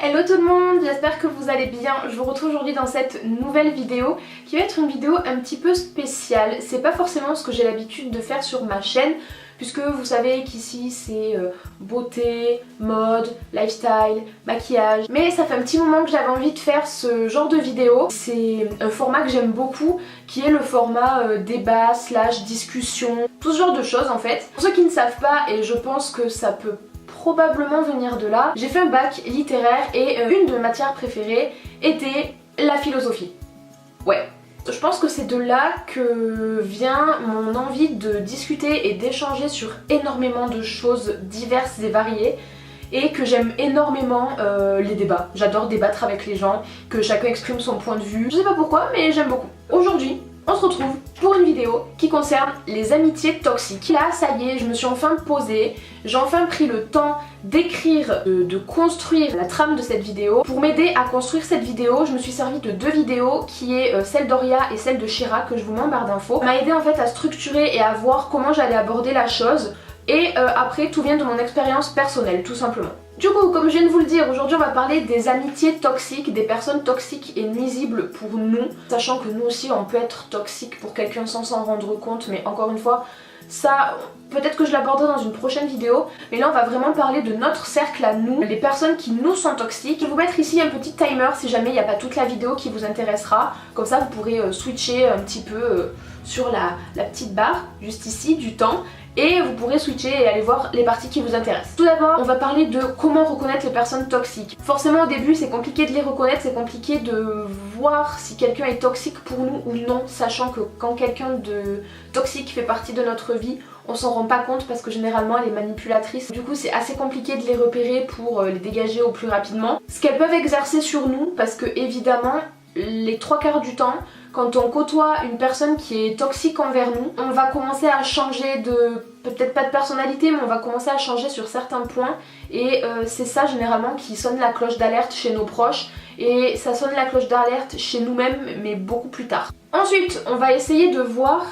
Hello tout le monde, j'espère que vous allez bien. Je vous retrouve aujourd'hui dans cette nouvelle vidéo qui va être une vidéo un petit peu spéciale. C'est pas forcément ce que j'ai l'habitude de faire sur ma chaîne, puisque vous savez qu'ici c'est beauté, mode, lifestyle, maquillage. Mais ça fait un petit moment que j'avais envie de faire ce genre de vidéo. C'est un format que j'aime beaucoup, qui est le format débat / discussion, tout ce genre de choses en fait. Pour ceux qui ne savent pas, et je pense que ça peut probablement venir de là, j'ai fait un bac littéraire et une de mes matières préférées était la philosophie. Ouais. Je pense que c'est de là que vient mon envie de discuter et d'échanger sur énormément de choses diverses et variées et que j'aime énormément les débats. J'adore débattre avec les gens, que chacun exprime son point de vue. Je sais pas pourquoi, mais j'aime beaucoup. Aujourd'hui, on se retrouve pour une vidéo qui concerne les amitiés toxiques. Là, ça y est, je me suis enfin posée, j'ai enfin pris le temps d'écrire, de construire la trame de cette vidéo. Pour m'aider à construire cette vidéo, je me suis servi de deux vidéos, qui est celle d'Oria et celle de Shira, que je vous mets en barre d'infos. Ça m'a aidé en fait à structurer et à voir comment j'allais aborder la chose. Et après, tout vient de mon expérience personnelle, tout simplement. Du coup, comme je viens de vous le dire, aujourd'hui on va parler des amitiés toxiques, des personnes toxiques et nuisibles pour nous. Sachant que nous aussi on peut être toxique pour quelqu'un sans s'en rendre compte, mais encore une fois, ça, peut-être que je l'aborderai dans une prochaine vidéo, mais là on va vraiment parler de notre cercle à nous, les personnes qui nous sont toxiques. Je vais vous mettre ici un petit timer si jamais il n'y a pas toute la vidéo qui vous intéressera, comme ça vous pourrez switcher un petit peu sur la petite barre, juste ici, du temps. Et vous pourrez switcher et aller voir les parties qui vous intéressent. Tout d'abord, on va parler de comment reconnaître les personnes toxiques. Forcément au début c'est compliqué de les reconnaître, c'est compliqué de voir si quelqu'un est toxique pour nous ou non, sachant que quand quelqu'un de toxique fait partie de notre vie, on s'en rend pas compte parce que généralement elle est manipulatrice. Du coup c'est assez compliqué de les repérer pour les dégager au plus rapidement. Ce qu'elles peuvent exercer sur nous, parce que évidemment les 3/4 du temps, quand on côtoie une personne qui est toxique envers nous, on va commencer à changer de, peut-être pas de personnalité, mais on va commencer à changer sur certains points. Et c'est ça généralement qui sonne la cloche d'alerte chez nos proches. Et ça sonne la cloche d'alerte chez nous-mêmes, mais beaucoup plus tard. Ensuite, on va essayer de voir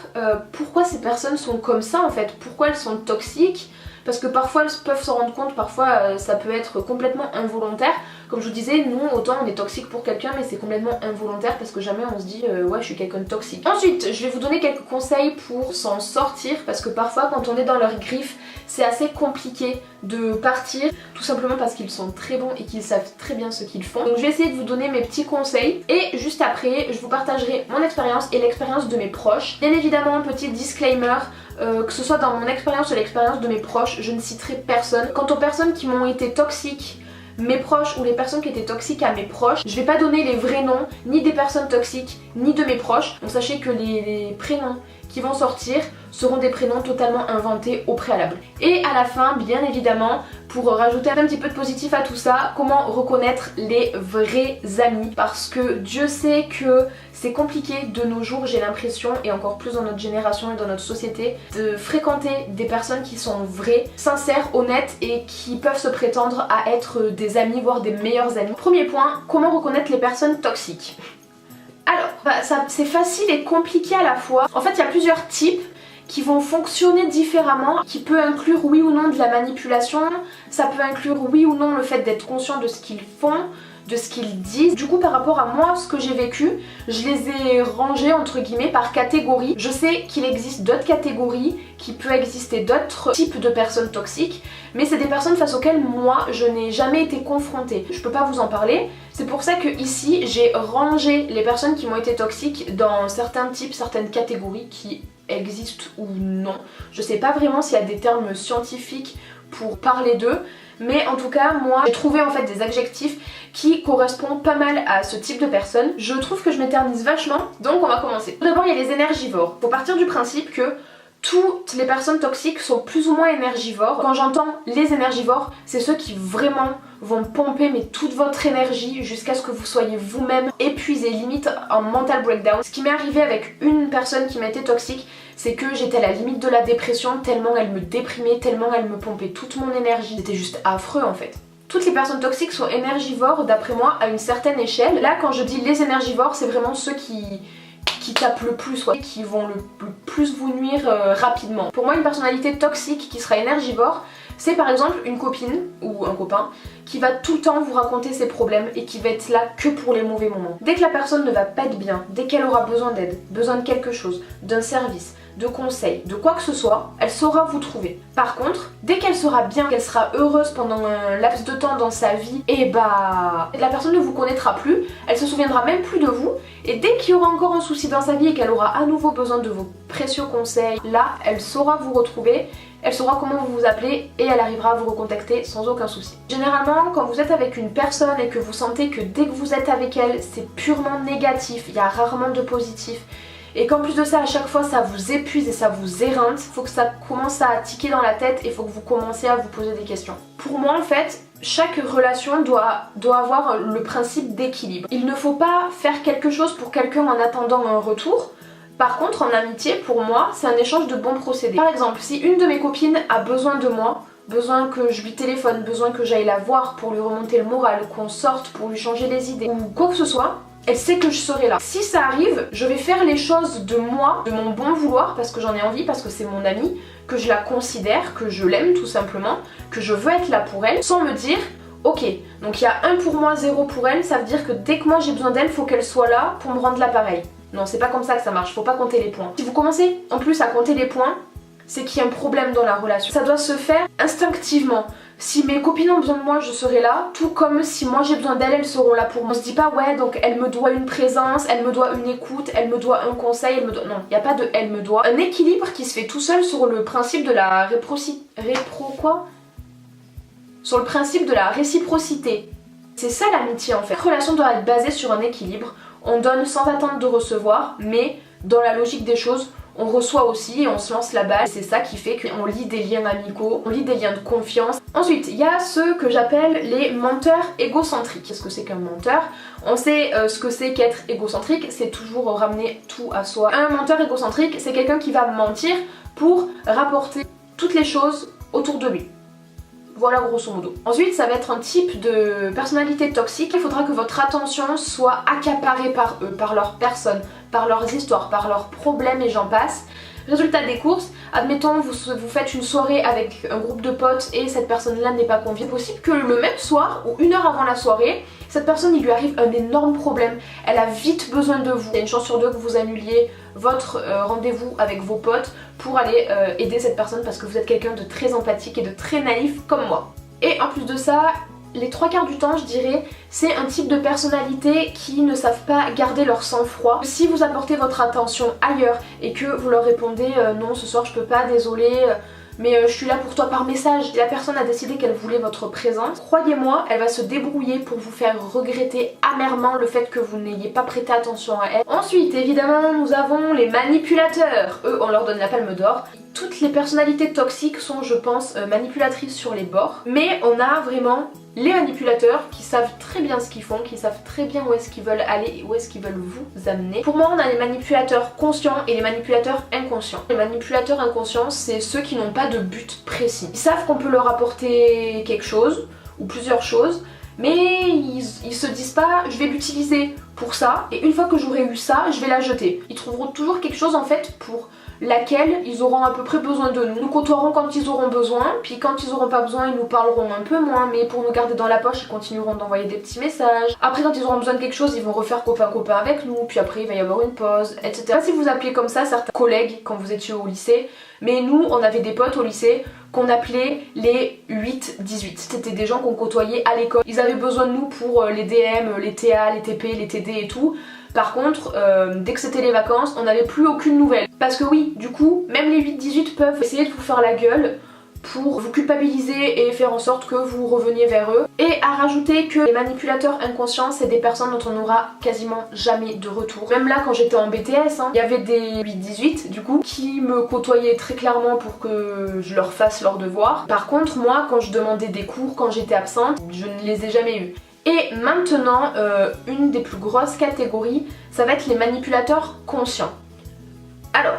pourquoi ces personnes sont comme ça en fait, pourquoi elles sont toxiques. Parce que parfois elles peuvent s'en rendre compte, parfois ça peut être complètement involontaire. Comme je vous disais, nous autant on est toxique pour quelqu'un, mais c'est complètement involontaire parce que jamais on se dit ouais je suis quelqu'un de toxique. Ensuite je vais vous donner quelques conseils pour s'en sortir, parce que parfois quand on est dans leurs griffes c'est assez compliqué de partir, tout simplement parce qu'ils sont très bons et qu'ils savent très bien ce qu'ils font. Donc je vais essayer de vous donner mes petits conseils et juste après je vous partagerai mon expérience et l'expérience de mes proches. Bien évidemment un petit disclaimer, que ce soit dans mon expérience ou l'expérience de mes proches, je ne citerai personne. Quant aux personnes qui m'ont été toxiques, mes proches, ou les personnes qui étaient toxiques à mes proches, je vais pas donner les vrais noms, ni des personnes toxiques, ni de mes proches. Donc sachez que les prénoms qui vont sortir seront des prénoms totalement inventés au préalable. Et à la fin, bien évidemment, pour rajouter un petit peu de positif à tout ça, comment reconnaître les vrais amis. Parce que Dieu sait que c'est compliqué de nos jours, j'ai l'impression, et encore plus dans notre génération et dans notre société, de fréquenter des personnes qui sont vraies, sincères, honnêtes et qui peuvent se prétendre à être des amis, voire des meilleurs amis. Premier point, comment reconnaître les personnes toxiques. Alors, c'est facile et compliqué à la fois. En fait, il y a plusieurs types qui vont fonctionner différemment, qui peut inclure oui ou non de la manipulation, ça peut inclure oui ou non le fait d'être conscient de ce qu'ils font, de ce qu'ils disent. Du coup par rapport à moi, ce que j'ai vécu, je les ai rangés entre guillemets par catégorie. Je sais qu'il existe d'autres catégories, qu'il peut exister d'autres types de personnes toxiques, mais c'est des personnes face auxquelles moi je n'ai jamais été confrontée. Je peux pas vous en parler, c'est pour ça que ici j'ai rangé les personnes qui m'ont été toxiques dans certains types, certaines catégories qui existent ou non. Je sais pas vraiment s'il y a des termes scientifiques pour parler d'eux, mais en tout cas moi j'ai trouvé en fait des adjectifs qui correspondent pas mal à ce type de personnes. Je trouve que je m'éternise vachement, donc on va commencer. Tout d'abord il y a les énergivores. Faut partir du principe que toutes les personnes toxiques sont plus ou moins énergivores. Quand j'entends les énergivores, c'est ceux qui vraiment vont pomper mais toute votre énergie jusqu'à ce que vous soyez vous-même épuisé, limite en mental breakdown. Ce qui m'est arrivé avec une personne qui m'a été toxique, c'est que j'étais à la limite de la dépression, tellement elle me déprimait, tellement elle me pompait toute mon énergie. C'était juste affreux en fait. Toutes les personnes toxiques sont énergivores d'après moi à une certaine échelle. Là quand je dis les énergivores, c'est vraiment ceux qui tapent le plus, ouais, qui vont le plus vous nuire rapidement. Pour moi une personnalité toxique qui sera énergivore, C'est par exemple une copine ou un copain qui va tout le temps vous raconter ses problèmes et qui va être là que pour les mauvais moments. Dès que la personne ne va pas être bien, dès qu'elle aura besoin d'aide, besoin de quelque chose, d'un service, de conseils, de quoi que ce soit, elle saura vous trouver. Par contre, dès qu'elle sera bien, qu'elle sera heureuse pendant un laps de temps dans sa vie, et bah la personne ne vous connaîtra plus, elle se souviendra même plus de vous, et dès qu'il y aura encore un souci dans sa vie et qu'elle aura à nouveau besoin de vos précieux conseils, là elle saura vous retrouver, elle saura comment vous vous appelez et elle arrivera à vous recontacter sans aucun souci. Généralement, quand vous êtes avec une personne et que vous sentez que dès que vous êtes avec elle, c'est purement négatif, il y a rarement de positif, et qu'en plus de ça, à chaque fois ça vous épuise et ça vous éreinte, faut que ça commence à tiquer dans la tête et faut que vous commenciez à vous poser des questions. Pour moi en fait, chaque relation doit avoir le principe d'équilibre. Il ne faut pas faire quelque chose pour quelqu'un en attendant un retour. Par contre, en amitié, pour moi, c'est un échange de bons procédés. Par exemple, si une de mes copines a besoin de moi, besoin que je lui téléphone, besoin que j'aille la voir pour lui remonter le moral, qu'on sorte pour lui changer les idées, ou quoi que ce soit, elle sait que je serai là. Si ça arrive, je vais faire les choses de moi, de mon bon vouloir, parce que j'en ai envie, parce que c'est mon amie, que je la considère, que je l'aime tout simplement, que je veux être là pour elle, sans me dire ok, donc il y a 1 pour moi, 0 pour elle, ça veut dire que dès que moi j'ai besoin d'elle, faut qu'elle soit là pour me rendre l'appareil. Non, c'est pas comme ça que ça marche, faut pas compter les points. Si vous commencez en plus à compter les points, c'est qu'il y a un problème dans la relation. Ça doit se faire instinctivement. Si mes copines ont besoin de moi, je serai là, tout comme si moi j'ai besoin d'elles, elles seront là pour moi. On se dit pas ouais, donc elle me doit une présence, elle me doit une écoute, elle me doit un conseil, elle me doit... Non, il n'y a pas de elle me doit. Un équilibre qui se fait tout seul sur le principe de la sur le principe de la réciprocité. C'est ça l'amitié en fait. La relation doit être basée sur un équilibre. On donne sans attendre de recevoir, mais dans la logique des choses, on reçoit aussi et on se lance la balle. C'est ça qui fait qu'on lie des liens amicaux, on lie des liens de confiance. Ensuite, il y a ceux que j'appelle les menteurs égocentriques. Qu'est-ce que c'est qu'un menteur? On sait ce que c'est qu'être égocentrique, c'est toujours ramener tout à soi. Un menteur égocentrique, c'est quelqu'un qui va mentir pour rapporter toutes les choses autour de lui. Voilà grosso modo. Ensuite, ça va être un type de personnalité toxique. Il faudra que votre attention soit accaparée par eux, par leur personne, par leurs histoires, par leurs problèmes et j'en passe. Résultat des courses, admettons vous faites une soirée avec un groupe de potes et cette personne-là n'est pas conviée. C'est possible que le même soir ou 1 heure avant la soirée, cette personne il lui arrive un énorme problème. Elle a vite besoin de vous. Il y a une chance sur 2 que vous annuliez votre rendez-vous avec vos potes pour aller aider cette personne parce que vous êtes quelqu'un de très empathique et de très naïf comme moi. Et en plus de ça, les 3/4 du temps je dirais, c'est un type de personnalité qui ne savent pas garder leur sang-froid. Si vous apportez votre attention ailleurs et que vous leur répondez non ce soir je peux pas, désolé, mais je suis là pour toi par message, et la personne a décidé qu'elle voulait votre présence, croyez-moi, elle va se débrouiller pour vous faire regretter amèrement le fait que vous n'ayez pas prêté attention à elle. Ensuite, évidemment, nous avons les manipulateurs. Eux, on leur donne la palme d'or. Toutes les personnalités toxiques sont, je pense, manipulatrices sur les bords. Mais on a vraiment les manipulateurs qui savent très bien ce qu'ils font, qui savent très bien où est-ce qu'ils veulent aller et où est-ce qu'ils veulent vous amener. Pour moi, on a les manipulateurs conscients et les manipulateurs inconscients. Les manipulateurs inconscients, c'est ceux qui n'ont pas de but précis. Ils savent qu'on peut leur apporter quelque chose ou plusieurs choses, mais ils se disent pas je vais l'utiliser pour ça et une fois que j'aurai eu ça, je vais la jeter. Ils trouveront toujours quelque chose en fait pour laquelle ils auront à peu près besoin de nous. Nous côtoierons quand ils auront besoin, puis quand ils auront pas besoin, ils nous parleront un peu moins, mais pour nous garder dans la poche, ils continueront d'envoyer des petits messages. Après, quand ils auront besoin de quelque chose, ils vont refaire copain-copain avec nous, puis après il va y avoir une pause, etc. Je sais pas si vous appelez comme ça certains collègues quand vous étiez au lycée, mais nous, on avait des potes au lycée qu'on appelait les 8-18. C'était des gens qu'on côtoyait à l'école. Ils avaient besoin de nous pour les DM, les TA, les TP, les TD et tout. Par contre, dès que c'était les vacances, on n'avait plus aucune nouvelle. Parce que oui, du coup, même les 8-18 peuvent essayer de vous faire la gueule pour vous culpabiliser et faire en sorte que vous reveniez vers eux. Et à rajouter que les manipulateurs inconscients, c'est des personnes dont on n'aura quasiment jamais de retour. Même là, quand j'étais en BTS, il y avait des 8-18 du coup qui me côtoyaient très clairement pour que je leur fasse leurs devoirs. Par contre, moi, quand je demandais des cours, quand j'étais absente, je ne les ai jamais eus. Et maintenant, une des plus grosses catégories, ça va être les manipulateurs conscients. Alors,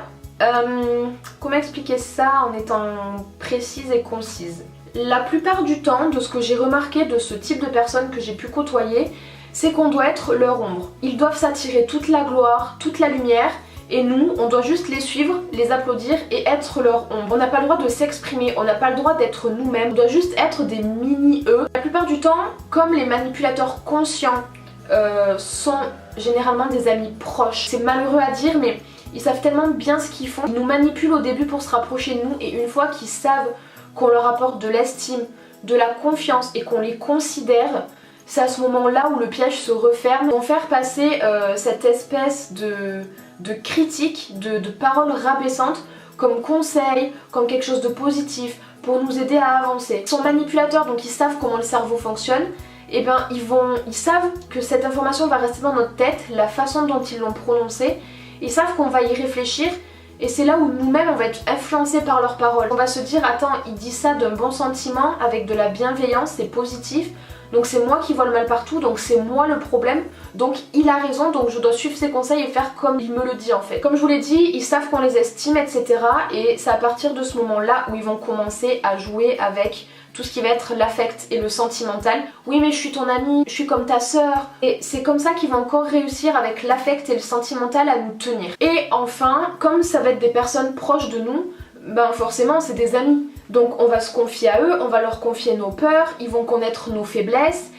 comment expliquer ça en étant précise et concise? La plupart du temps, de ce que j'ai remarqué de ce type de personnes que j'ai pu côtoyer, c'est qu'on doit être leur ombre. Ils doivent s'attirer toute la gloire, toute la lumière, Et nous, on doit juste les suivre, les applaudir et être leur ombre. On n'a pas le droit de s'exprimer, on n'a pas le droit d'être nous-mêmes, on doit juste être des mini-eux. La plupart du temps, comme les manipulateurs conscients sont généralement des amis proches, c'est malheureux à dire mais ils savent tellement bien ce qu'ils font. Ils nous manipulent au début pour se rapprocher de nous et une fois qu'ils savent qu'on leur apporte de l'estime, de la confiance et qu'on les considère, c'est à ce moment-là où le piège se referme. Ils vont faire passer cette espèce de critique, de paroles rabaissantes comme conseil, comme quelque chose de positif pour nous aider à avancer. Ils sont manipulateurs donc ils savent comment le cerveau fonctionne. Et bien ils savent que cette information va rester dans notre tête, la façon dont ils l'ont prononcée. Ils savent qu'on va y réfléchir et c'est là où nous-mêmes on va être influencés par leurs paroles. On va se dire attends, il dit ça d'un bon sentiment, avec de la bienveillance, c'est positif. Donc c'est moi qui vois le mal partout, donc c'est moi le problème. Donc il a raison, donc je dois suivre ses conseils et faire comme il me le dit en fait. Comme je vous l'ai dit, ils savent qu'on les estime, etc. Et c'est à partir de ce moment-là où ils vont commencer à jouer avec tout ce qui va être l'affect et le sentimental. Oui mais je suis ton amie, je suis comme ta sœur. Et c'est comme ça qu'ils vont encore réussir avec l'affect et le sentimental à nous tenir. Et enfin, comme ça va être des personnes proches de nous, ben forcément c'est des amis. Donc on va se confier à eux, on va leur confier nos peurs, ils vont connaître nos faiblesses.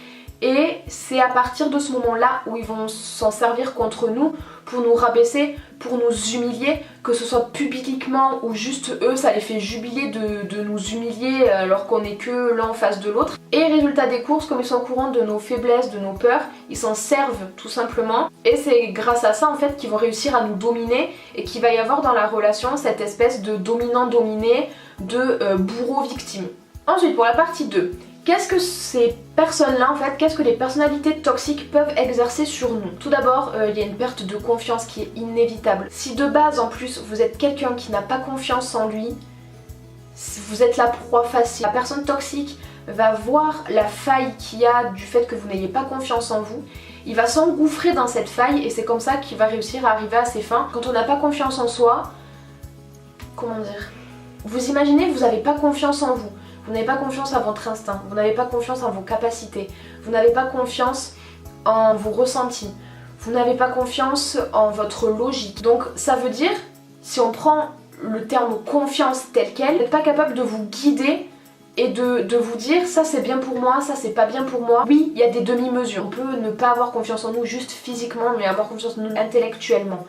Et c'est à partir de ce moment-là où ils vont s'en servir contre nous pour nous rabaisser, pour nous humilier, que ce soit publiquement ou juste eux, ça les fait jubiler de nous humilier alors qu'on est que l'un en face de l'autre. Et résultat des courses, comme ils sont au courant de nos faiblesses, de nos peurs, ils s'en servent tout simplement. Et c'est grâce à ça en fait qu'ils vont réussir à nous dominer et qu'il va y avoir dans la relation cette espèce de dominant-dominé, de bourreau-victime. Ensuite pour la partie 2. Qu'est-ce que ces personnes-là, en fait, qu'est-ce que les personnalités toxiques peuvent exercer sur nous? Tout d'abord, il y a une perte de confiance qui est inévitable. Si de base, en plus, vous êtes quelqu'un qui n'a pas confiance en lui, vous êtes la proie facile. La personne toxique va voir la faille qu'il y a du fait que vous n'ayez pas confiance en vous. Il va s'engouffrer dans cette faille et c'est comme ça qu'il va réussir à arriver à ses fins. Quand on n'a pas confiance en soi, comment dire? Vous imaginez, vous n'avez pas confiance en vous. Vous n'avez pas confiance en votre instinct, vous n'avez pas confiance en vos capacités, vous n'avez pas confiance en vos ressentis, vous n'avez pas confiance en votre logique. Donc ça veut dire, si on prend le terme confiance tel quel, vous n'êtes pas capable de vous guider et de vous dire ça c'est bien pour moi, ça c'est pas bien pour moi. Oui, il y a des demi-mesures. On peut ne pas avoir confiance en nous juste physiquement, mais avoir confiance en nous intellectuellement.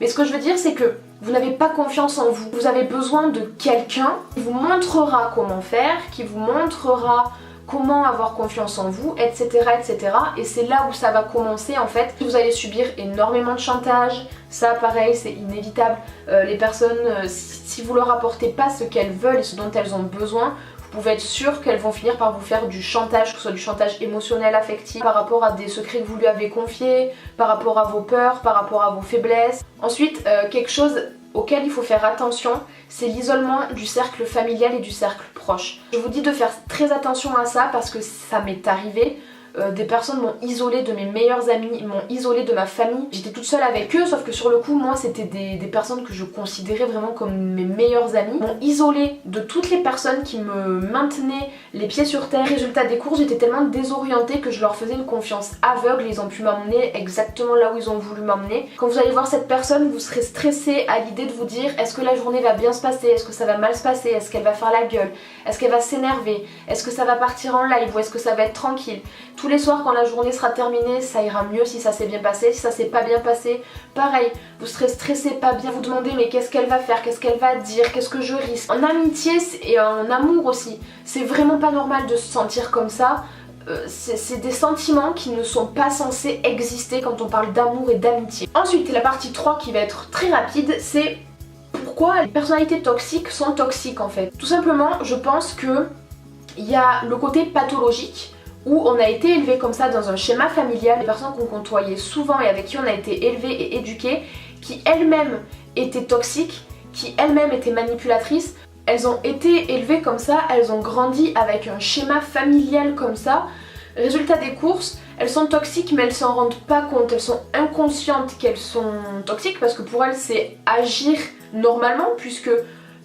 Mais ce que je veux dire c'est que vous n'avez pas confiance en vous. Vous avez besoin de quelqu'un qui vous montrera comment faire, qui vous montrera comment avoir confiance en vous, etc. etc. Et c'est là où ça va commencer en fait. Vous allez subir énormément de chantage. Ça pareil c'est inévitable. Les personnes, si vous leur apportez pas ce qu'elles veulent et ce dont elles ont besoin, vous pouvez être sûr qu'elles vont finir par vous faire du chantage, que ce soit du chantage émotionnel, affectif, par rapport à des secrets que vous lui avez confiés, par rapport à vos peurs, par rapport à vos faiblesses. Ensuite, quelque chose auquel il faut faire attention, c'est l'isolement du cercle familial et du cercle proche. Je vous dis de faire très attention à ça parce que ça m'est arrivé. Des personnes m'ont isolée de mes meilleurs amis, m'ont isolée de ma famille. J'étais toute seule avec eux, sauf que sur le coup, moi, c'était des personnes que je considérais vraiment comme mes meilleurs amis. M'ont isolée de toutes les personnes qui me maintenaient les pieds sur terre. Résultat des courses, j'étais tellement désorientée que je leur faisais une confiance aveugle. Ils ont pu m'emmener exactement là où ils ont voulu m'emmener. Quand vous allez voir cette personne, vous serez stressé à l'idée de vous dire est-ce que la journée va bien se passer? Est-ce que ça va mal se passer? Est-ce qu'elle va faire la gueule? Est-ce qu'elle va s'énerver? Est-ce que ça va partir en live ou est-ce que ça va être tranquille? Tous les soirs quand la journée sera terminée, ça ira mieux si ça s'est bien passé, si ça s'est pas bien passé, pareil, vous serez stressé, pas bien, vous demandez mais qu'est-ce qu'elle va faire, qu'est-ce qu'elle va dire, qu'est-ce que je risque. En amitié et en amour aussi, c'est vraiment pas normal de se sentir comme ça. C'est des sentiments qui ne sont pas censés exister quand on parle d'amour et d'amitié. Ensuite, la partie 3 qui va être très rapide, c'est pourquoi les personnalités toxiques sont toxiques en fait. Tout simplement, je pense que il y a le côté pathologique où on a été élevé comme ça dans un schéma familial, des personnes qu'on côtoyait souvent et avec qui on a été élevé et éduqué, qui elles-mêmes étaient toxiques, qui elles-mêmes étaient manipulatrices. Elles ont été élevées comme ça, elles ont grandi avec un schéma familial comme ça. Résultat des courses, elles sont toxiques mais elles s'en rendent pas compte, elles sont inconscientes qu'elles sont toxiques parce que pour elles c'est agir normalement puisque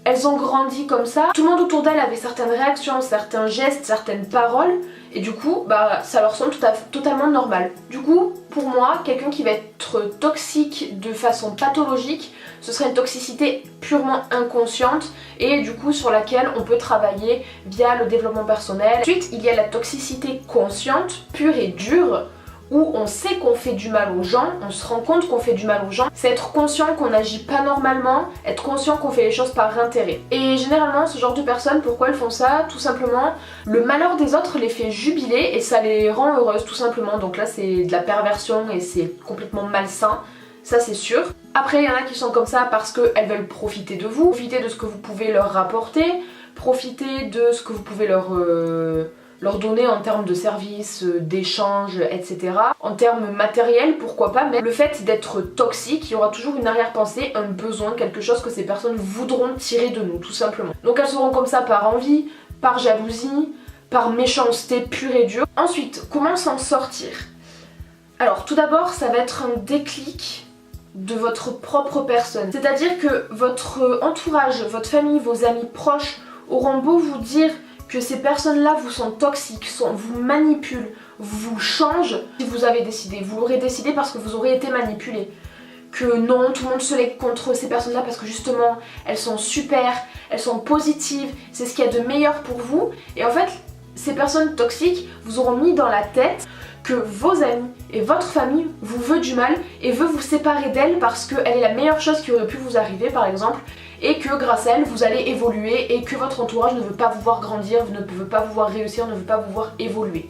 elles ont grandi comme ça. Tout le monde autour d'elles avait certaines réactions, certains gestes, certaines paroles et du coup bah ça leur semble totalement normal. Du coup pour moi quelqu'un qui va être toxique de façon pathologique, ce serait une toxicité purement inconsciente et du coup sur laquelle on peut travailler via le développement personnel. Ensuite il y a la toxicité consciente, pure et dure, où on sait qu'on fait du mal aux gens, on se rend compte qu'on fait du mal aux gens. C'est être conscient qu'on n'agit pas normalement, être conscient qu'on fait les choses par intérêt. Et généralement ce genre de personnes, pourquoi elles font ça? Tout simplement, le malheur des autres les fait jubiler et ça les rend heureuses tout simplement. Donc là c'est de la perversion et c'est complètement malsain, ça c'est sûr. Après il y en a qui sont comme ça parce qu'elles veulent profiter de vous, profiter de ce que vous pouvez leur rapporter, profiter de ce que vous pouvez leur donner en termes de services, d'échanges, etc. En termes matériels, pourquoi pas, mais le fait d'être toxique, il y aura toujours une arrière-pensée, un besoin, quelque chose que ces personnes voudront tirer de nous, tout simplement. Donc elles seront comme ça par envie, par jalousie, par méchanceté pure et dure. Ensuite, comment s'en sortir? Alors tout d'abord, ça va être un déclic de votre propre personne. C'est-à-dire que votre entourage, votre famille, vos amis proches auront beau vous dire que ces personnes-là vous sont toxiques, vous manipulent, vous changent. Si vous avez décidé, vous l'aurez décidé parce que vous aurez été manipulé. Que non, tout le monde se lègue contre ces personnes-là parce que justement, elles sont super, elles sont positives, c'est ce qu'il y a de meilleur pour vous. Et en fait, ces personnes toxiques vous auront mis dans la tête que vos amis et votre famille vous veulent du mal et veulent vous séparer d'elle parce qu'elle est la meilleure chose qui aurait pu vous arriver par exemple, et que grâce à elle vous allez évoluer et que votre entourage ne veut pas vous voir grandir, ne veut pas vous voir réussir, ne veut pas vous voir évoluer.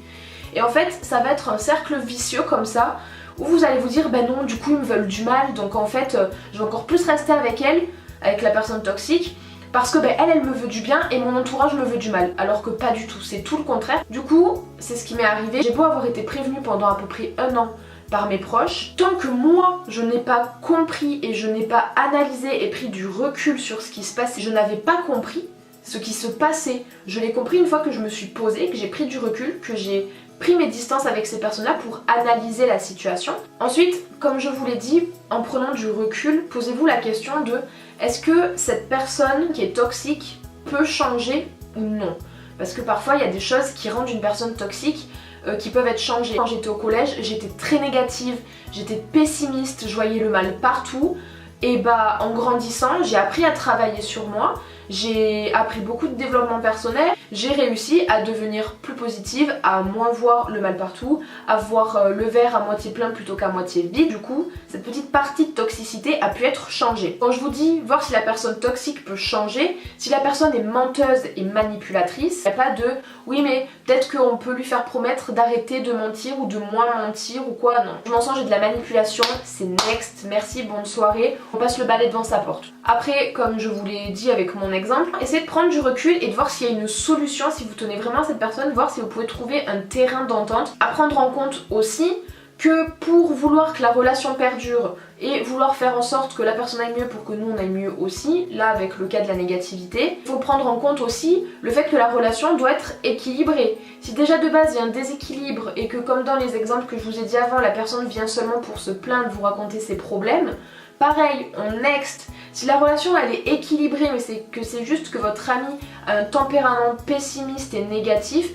Et en fait ça va être un cercle vicieux comme ça où vous allez vous dire ben non du coup ils me veulent du mal donc en fait je vais encore plus rester avec elle, avec la personne toxique, parce que ben, elle me veut du bien et mon entourage me veut du mal, alors que pas du tout, c'est tout le contraire. Du coup, c'est ce qui m'est arrivé, j'ai beau avoir été prévenue pendant à peu près 1 an par mes proches, tant que moi je n'ai pas compris et je n'ai pas analysé et pris du recul sur ce qui se passait, je n'avais pas compris ce qui se passait, je l'ai compris une fois que je me suis posée, que j'ai pris du recul, que j'ai pris mes distances avec ces personnes-là pour analyser la situation. Ensuite, comme je vous l'ai dit, en prenant du recul, posez-vous la question de est-ce que cette personne qui est toxique peut changer ou non? Parce que parfois il y a des choses qui rendent une personne toxique qui peuvent être changées. Quand j'étais au collège, j'étais très négative, j'étais pessimiste, je voyais le mal partout. Et bah en grandissant, j'ai appris à travailler sur moi, j'ai appris beaucoup de développement personnel, j'ai réussi à devenir plus positive, à moins voir le mal partout, à voir le verre à moitié plein plutôt qu'à moitié vide. Du coup, cette petite partie de toxicité a pu être changée. Quand je vous dis voir si la personne toxique peut changer, si la personne est menteuse et manipulatrice, il n'y a pas de oui mais peut-être qu'on peut lui faire promettre d'arrêter de mentir ou de moins mentir ou quoi, non. Du mensonge et de la manipulation, c'est next, merci, bonne soirée, on passe le balai devant sa porte. Après, comme je vous l'ai dit avec mon exemple, essayez de prendre du recul et de voir s'il y a une solution, si vous tenez vraiment à cette personne, voir si vous pouvez trouver un terrain d'entente. À prendre en compte aussi que pour vouloir que la relation perdure et vouloir faire en sorte que la personne aille mieux pour que nous on aille mieux aussi, là avec le cas de la négativité, il faut prendre en compte aussi le fait que la relation doit être équilibrée. Si déjà de base il y a un déséquilibre et que comme dans les exemples que je vous ai dit avant, la personne vient seulement pour se plaindre, vous raconter ses problèmes, pareil, on next. Si la relation elle est équilibrée mais c'est juste que votre ami a un tempérament pessimiste et négatif,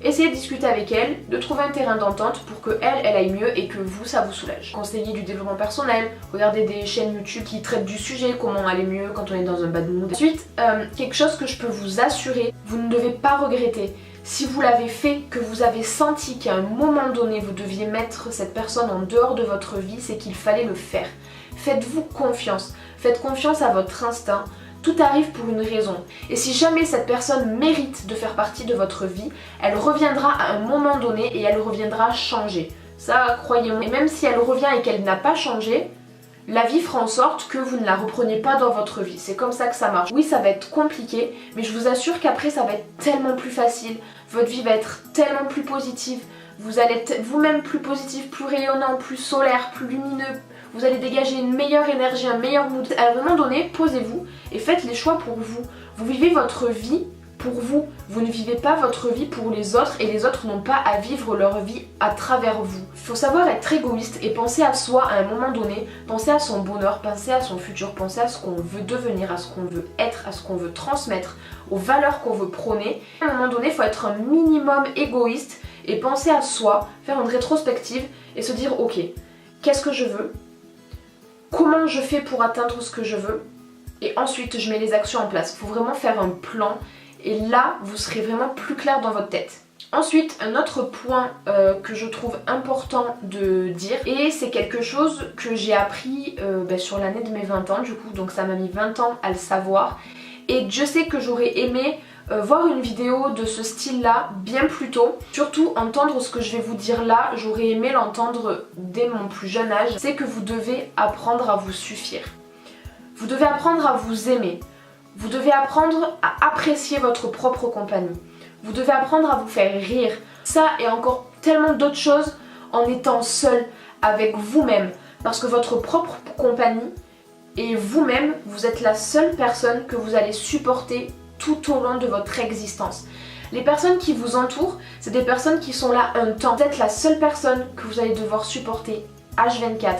essayez de discuter avec elle, de trouver un terrain d'entente pour que elle aille mieux et que vous, ça vous soulage. Conseiller du développement personnel, regardez des chaînes YouTube qui traitent du sujet, comment aller mieux quand on est dans un bad mood. Ensuite, quelque chose que je peux vous assurer, vous ne devez pas regretter. Si vous l'avez fait, que vous avez senti qu'à un moment donné vous deviez mettre cette personne en dehors de votre vie, c'est qu'il fallait le faire. Faites-vous confiance, faites confiance à votre instinct. Tout arrive pour une raison. Et si jamais cette personne mérite de faire partie de votre vie, elle reviendra à un moment donné et elle reviendra changer. Ça, croyez-moi. Et même si elle revient et qu'elle n'a pas changé, la vie fera en sorte que vous ne la repreniez pas dans votre vie. C'est comme ça que ça marche. Oui, ça va être compliqué, mais je vous assure qu'après, ça va être tellement plus facile. Votre vie va être tellement plus positive. Vous allez être vous-même plus positif, plus rayonnant, plus solaire, plus lumineux. Vous allez dégager une meilleure énergie, un meilleur mood. À un moment donné, posez-vous et faites les choix pour vous. Vous vivez votre vie pour vous. Vous ne vivez pas votre vie pour les autres et les autres n'ont pas à vivre leur vie à travers vous. Il faut savoir être égoïste et penser à soi à un moment donné, penser à son bonheur, penser à son futur, penser à ce qu'on veut devenir, à ce qu'on veut être, à ce qu'on veut transmettre, aux valeurs qu'on veut prôner. À un moment donné, il faut être un minimum égoïste et penser à soi, faire une rétrospective et se dire ok, qu'est-ce que je veux? Comment je fais pour atteindre ce que je veux? Et ensuite je mets les actions en place. Il faut vraiment faire un plan et là vous serez vraiment plus clair dans votre tête. Ensuite, un autre point que je trouve important de dire, et c'est quelque chose que j'ai appris sur l'année de mes 20 ans du coup, donc ça m'a mis 20 ans à le savoir, et Dieu sait que j'aurais aimé voir une vidéo de ce style là bien plus tôt. Surtout entendre ce que je vais vous dire là, j'aurais aimé l'entendre dès mon plus jeune âge. C'est que vous devez apprendre à vous suffire. Vous devez apprendre à vous aimer. Vous devez apprendre à apprécier votre propre compagnie. Vous devez apprendre à vous faire rire. Ça et encore tellement d'autres choses en étant seul avec vous-même. Parce que votre propre compagnie et vous-même, vous êtes la seule personne que vous allez supporter tout au long de votre existence. Les personnes qui vous entourent, c'est des personnes qui sont là un temps. Vous êtes la seule personne que vous allez devoir supporter H24,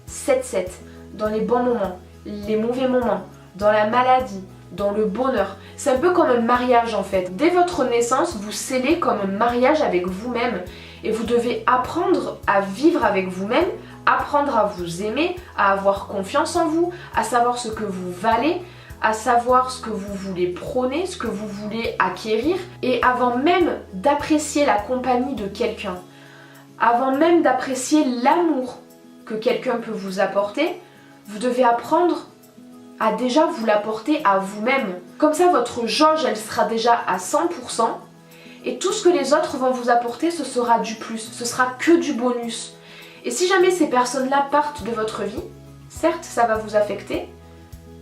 7/7, dans les bons moments, les mauvais moments, dans la maladie, dans le bonheur. C'est un peu comme un mariage en fait. Dès votre naissance, vous scellez comme un mariage avec vous-même et vous devez apprendre à vivre avec vous-même, apprendre à vous aimer, à avoir confiance en vous, à savoir ce que vous valez, à savoir ce que vous voulez prôner, ce que vous voulez acquérir. Et avant même d'apprécier la compagnie de quelqu'un, avant même d'apprécier l'amour que quelqu'un peut vous apporter, vous devez apprendre à déjà vous l'apporter à vous-même. Comme ça, votre jauge, elle sera déjà à 100% et tout ce que les autres vont vous apporter, ce sera du plus, ce sera que du bonus. Et si jamais ces personnes-là partent de votre vie, certes, ça va vous affecter,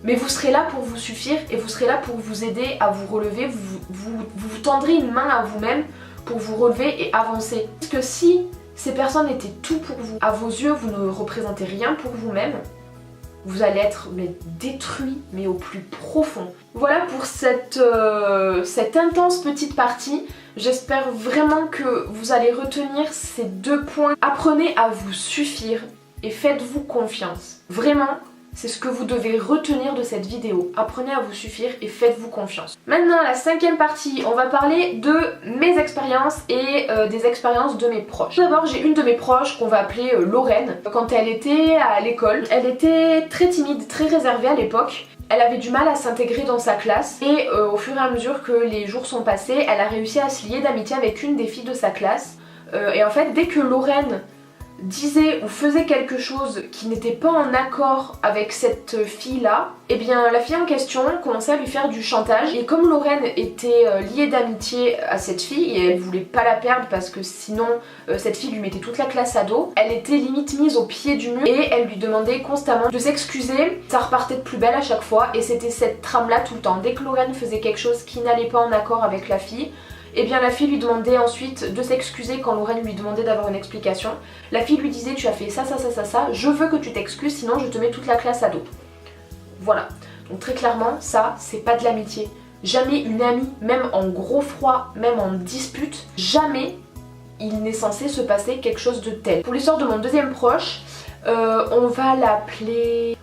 mais vous serez là pour vous suffire et vous serez là pour vous aider à vous relever, vous tendrez une main à vous-même pour vous relever et avancer. Parce que si ces personnes étaient tout pour vous, à vos yeux, vous ne représentez rien pour vous-même, vous allez être détruit, mais au plus profond. Voilà pour cette intense petite partie. J'espère vraiment que vous allez retenir ces 2 points. Apprenez à vous suffire et faites-vous confiance. Vraiment, c'est ce que vous devez retenir de cette vidéo. Apprenez à vous suffire et faites-vous confiance. Maintenant, la 5e partie, on va parler de mes expériences et des expériences de mes proches. D'abord, j'ai une de mes proches qu'on va appeler Lorraine. Quand elle était à l'école, elle était très timide, très réservée à l'époque. Elle avait du mal à s'intégrer dans sa classe et au fur et à mesure que les jours sont passés, elle a réussi à se lier d'amitié avec une des filles de sa classe. Et en fait, dès que Lorraine disait ou faisait quelque chose qui n'était pas en accord avec cette fille-là, et bien la fille en question commençait à lui faire du chantage. Et comme Lorraine était liée d'amitié à cette fille et elle voulait pas la perdre parce que sinon cette fille lui mettait toute la classe à dos, elle était limite mise au pied du mur et elle lui demandait constamment de s'excuser. Ça repartait de plus belle à chaque fois et c'était cette trame-là tout le temps. Dès que Lorraine faisait quelque chose qui n'allait pas en accord avec la fille, et bien la fille lui demandait ensuite de s'excuser quand Lorraine lui demandait d'avoir une explication. La fille lui disait tu as fait ça, ça, ça, ça, ça, je veux que tu t'excuses sinon je te mets toute la classe à dos. Voilà, donc très clairement ça c'est pas de l'amitié. Jamais une amie, même en gros froid, même en dispute, jamais il n'est censé se passer quelque chose de tel. Pour l'histoire de mon deuxième proche, on va l'appeler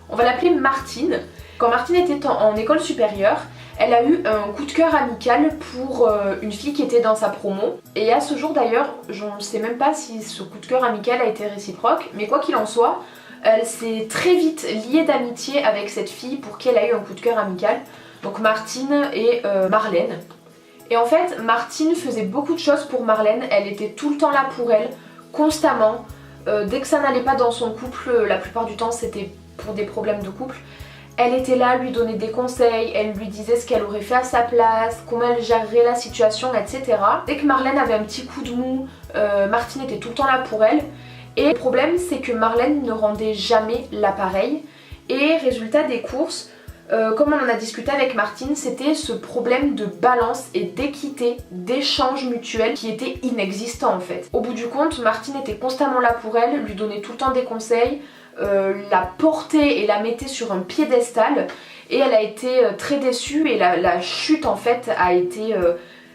Martine. Quand Martine était en école supérieure, elle a eu un coup de cœur amical pour une fille qui était dans sa promo. Et à ce jour d'ailleurs, je ne sais même pas si ce coup de cœur amical a été réciproque, mais quoi qu'il en soit, elle s'est très vite liée d'amitié avec cette fille pour qui elle a eu un coup de cœur amical. Donc Martine et Marlène. Et en fait, Martine faisait beaucoup de choses pour Marlène, elle était tout le temps là pour elle, constamment. Dès que ça n'allait pas dans son couple, la plupart du temps c'était pour des problèmes de couple, elle était là, lui donnait des conseils, elle lui disait ce qu'elle aurait fait à sa place, comment elle gérerait la situation, etc. Dès que Marlène avait un petit coup de mou, Martine était tout le temps là pour elle. Et le problème c'est que Marlène ne rendait jamais l'appareil. Et résultat des courses, comme on en a discuté avec Martine, c'était ce problème de balance et d'équité, d'échange mutuel qui était inexistant en fait. Au bout du compte, Martine était constamment là pour elle, lui donnait tout le temps des conseils, la portait et la mettait sur un piédestal et elle a été très déçue et la chute en fait a été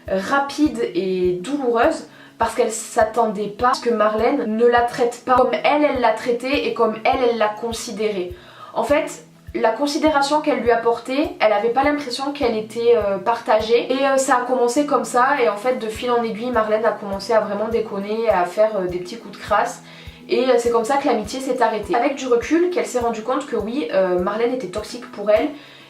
rapide et douloureuse parce qu'elle s'attendait pas à ce que Marlène ne la traite pas comme elle l'a traitée et comme elle l'a considérée. En fait, la considération qu'elle lui apportait, elle avait pas l'impression qu'elle était partagée. Et ça a commencé comme ça, et en fait de fil en aiguille, Marlène a commencé à vraiment déconner, à faire des petits coups de crasse. Et c'est comme ça que l'amitié s'est arrêtée. Avec du recul, qu'elle s'est rendue compte que oui, Marlène était toxique pour elle,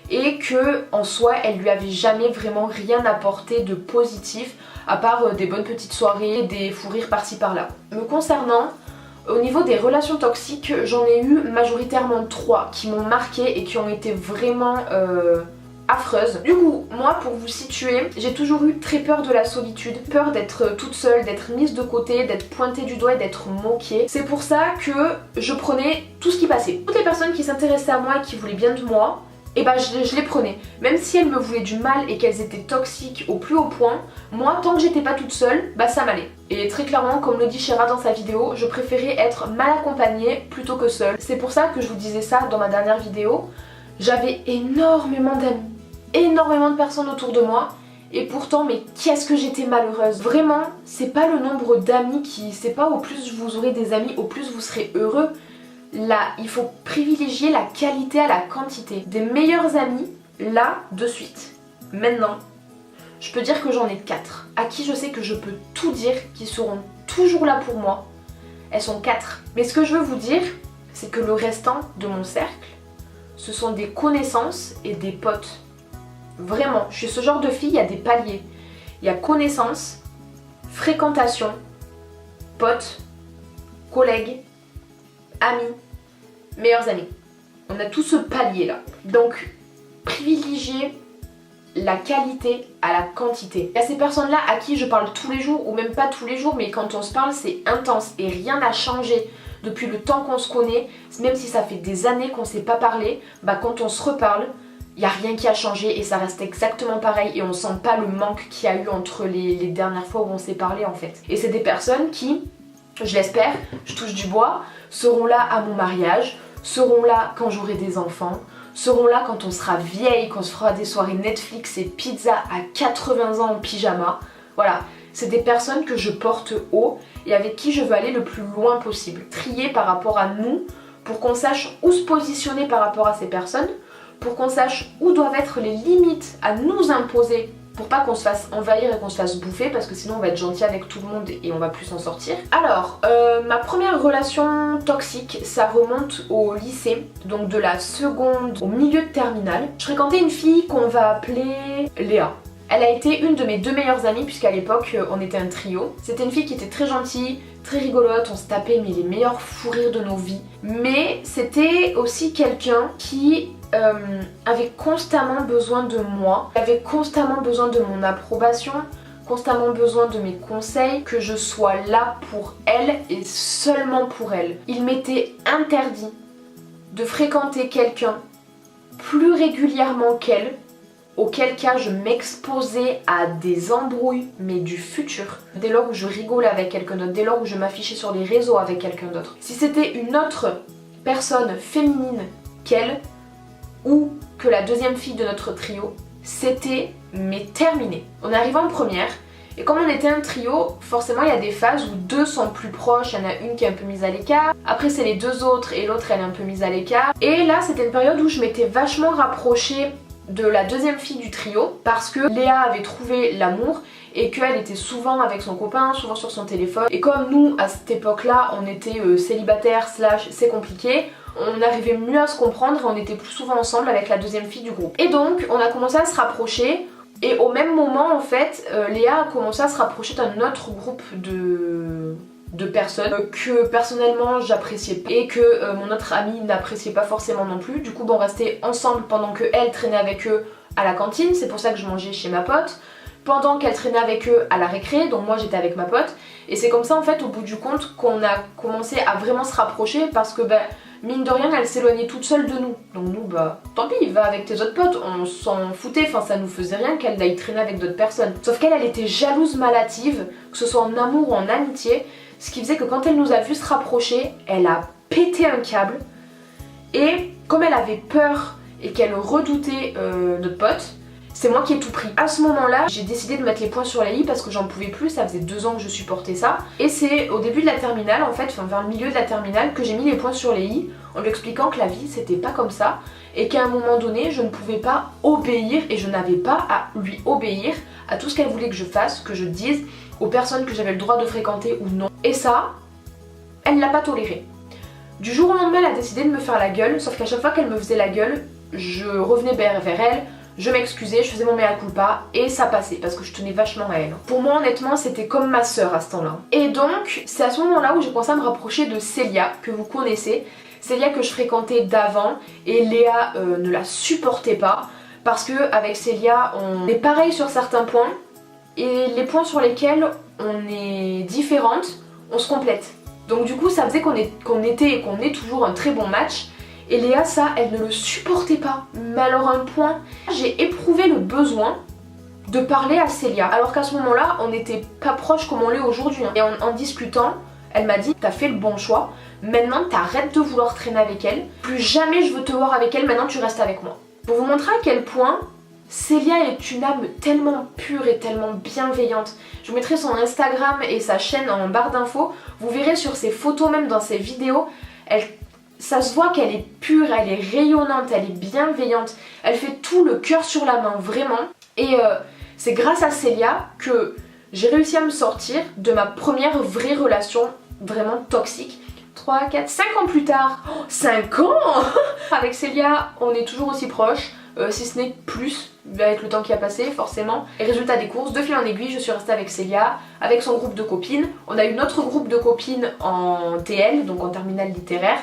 et que en soi, elle lui avait jamais vraiment rien apporté de positif, à part des bonnes petites soirées, des fous rires par-ci par-là. Me concernant, au niveau des relations toxiques, j'en ai eu majoritairement 3 qui m'ont marqué et qui ont été vraiment affreuses. Du coup, moi pour vous situer, j'ai toujours eu très peur de la solitude, peur d'être toute seule, d'être mise de côté, d'être pointée du doigt et d'être moquée. C'est pour ça que je prenais tout ce qui passait. Toutes les personnes qui s'intéressaient à moi et qui voulaient bien de moi, et bah je les prenais. Même si elles me voulaient du mal et qu'elles étaient toxiques au plus haut point, moi tant que j'étais pas toute seule, bah ça m'allait. Et très clairement, comme le dit Shera dans sa vidéo, je préférais être mal accompagnée plutôt que seule. C'est pour ça que je vous disais ça dans ma dernière vidéo. J'avais énormément d'amis, énormément de personnes autour de moi, et pourtant mais qu'est-ce que j'étais malheureuse. Vraiment, c'est pas le nombre d'amis qui... c'est pas au plus vous aurez des amis, au plus vous serez heureux. Là, il faut privilégier la qualité à la quantité. Des meilleurs amis, là, de suite. Maintenant, je peux dire que j'en ai 4. À qui je sais que je peux tout dire, qui seront toujours là pour moi. Elles sont 4. Mais ce que je veux vous dire, c'est que le restant de mon cercle, ce sont des connaissances et des potes. Vraiment, je suis ce genre de fille, il y a des paliers. Il y a connaissances, fréquentation, potes, collègues, amis, meilleurs amis. On a tout ce palier là. Donc privilégier la qualité à la quantité. Il y a ces personnes là à qui je parle tous les jours, ou même pas tous les jours, mais quand on se parle c'est intense et rien n'a changé depuis le temps qu'on se connaît. Même si ça fait des années qu'on ne s'est pas parlé, bah quand on se reparle, il n'y a rien qui a changé et ça reste exactement pareil et on sent pas le manque qu'il y a eu entre les dernières fois où on s'est parlé en fait. Et c'est des personnes qui, je l'espère, je touche du bois, seront là à mon mariage, seront là quand j'aurai des enfants, seront là quand on sera vieille, quand on se fera des soirées Netflix et pizza à 80 ans en pyjama. Voilà, c'est des personnes que je porte haut et avec qui je veux aller le plus loin possible. Trier par rapport à nous pour qu'on sache où se positionner par rapport à ces personnes, pour qu'on sache où doivent être les limites à nous imposer pour pas qu'on se fasse envahir et qu'on se fasse bouffer, parce que sinon on va être gentil avec tout le monde et on va plus s'en sortir. Alors, ma première relation toxique, ça remonte au lycée, donc de la seconde au milieu de terminale. Je fréquentais une fille qu'on va appeler Léa. Elle a été une de mes 2 meilleures amies puisqu'à l'époque on était un trio. C'était une fille qui était très gentille, très rigolote, on se tapait mais les meilleurs fous rires de nos vies. Mais c'était aussi quelqu'un qui avait constamment besoin de moi, avait constamment besoin de mon approbation, constamment besoin de mes conseils, que je sois là pour elle et seulement pour elle. Il m'était interdit de fréquenter quelqu'un plus régulièrement qu'elle, auquel cas je m'exposais à des embrouilles, mais du futur. Dès lors où je rigolais avec quelqu'un d'autre, dès lors où je m'affichais sur les réseaux avec quelqu'un d'autre. Si c'était une autre personne féminine qu'elle, ou que la deuxième fille de notre trio, c'était mais terminé. On est arrivé en première, et comme on était un trio, forcément il y a des phases où 2 sont plus proches, il y en a une qui est un peu mise à l'écart, après c'est les 2 autres et l'autre elle est un peu mise à l'écart. Et là c'était une période où je m'étais vachement rapprochée de la deuxième fille du trio, parce que Léa avait trouvé l'amour et qu'elle était souvent avec son copain, souvent sur son téléphone. Et comme nous, à cette époque-là, on était célibataires / c'est compliqué, on arrivait mieux à se comprendre et on était plus souvent ensemble avec la deuxième fille du groupe. Et donc, on a commencé à se rapprocher. Et au même moment, en fait, Léa a commencé à se rapprocher d'un autre groupe de personnes que personnellement j'appréciais pas et que mon autre amie n'appréciait pas forcément non plus. Du coup, on restait ensemble pendant que elle traînait avec eux à la cantine. C'est pour ça que je mangeais chez ma pote. Pendant qu'elle traînait avec eux à la récré, donc moi j'étais avec ma pote. Et c'est comme ça en fait au bout du compte qu'on a commencé à vraiment se rapprocher, parce que mine de rien elle s'éloignait toute seule de nous. Donc nous tant pis, va avec tes autres potes, on s'en foutait, enfin ça nous faisait rien qu'elle aille traîner avec d'autres personnes. Sauf qu'elle elle était jalouse malative, que ce soit en amour ou en amitié, ce qui faisait que quand elle nous a vu se rapprocher, elle a pété un câble. Et comme elle avait peur et qu'elle redoutait notre pote, c'est moi qui ai tout pris. À ce moment-là, j'ai décidé de mettre les points sur les i parce que j'en pouvais plus, ça faisait 2 ans que je supportais ça. Et c'est au début de la terminale, en fait, enfin vers le milieu de la terminale, que j'ai mis les points sur les i en lui expliquant que la vie c'était pas comme ça et qu'à un moment donné, je ne pouvais pas obéir et je n'avais pas à lui obéir à tout ce qu'elle voulait que je fasse, que je dise, aux personnes que j'avais le droit de fréquenter ou non. Et ça, elle l'a pas toléré. Du jour au lendemain, elle a décidé de me faire la gueule, sauf qu'à chaque fois qu'elle me faisait la gueule, je revenais vers elle, je m'excusais, je faisais mon mea culpa et ça passait parce que je tenais vachement à elle. Pour moi honnêtement c'était comme ma sœur à ce temps-là. Et donc c'est à ce moment-là où j'ai commencé à me rapprocher de Célia, que vous connaissez. Célia que je fréquentais d'avant et Léa ne la supportait pas parce que avec Célia on est pareil sur certains points et les points sur lesquels on est différentes, on se complète. Donc du coup ça faisait qu'on était et qu'on est toujours un très bon match. Et Léa, ça, elle ne le supportait pas. Mais alors un point, j'ai éprouvé le besoin de parler à Célia. Alors qu'à ce moment-là, on n'était pas proches comme on l'est aujourd'hui. Et en discutant, elle m'a dit, t'as fait le bon choix. Maintenant, t'arrêtes de vouloir traîner avec elle. Plus jamais je veux te voir avec elle, maintenant tu restes avec moi. Pour vous montrer à quel point Célia est une âme tellement pure et tellement bienveillante. Je vous mettrai son Instagram et sa chaîne en barre d'infos. Vous verrez sur ses photos, même dans ses vidéos, ça se voit qu'elle est pure, elle est rayonnante, elle est bienveillante. Elle fait tout le cœur sur la main, vraiment. Et c'est grâce à Célia que j'ai réussi à me sortir de ma première vraie relation vraiment toxique. 3, 4, 5 ans plus tard. Oh, 5 ans Avec Célia, on est toujours aussi proches, si ce n'est plus, avec le temps qui a passé forcément. Et résultat des courses, de fil en aiguille, je suis restée avec Célia, avec son groupe de copines. On a eu notre groupe de copines en TL, donc en terminale littéraire.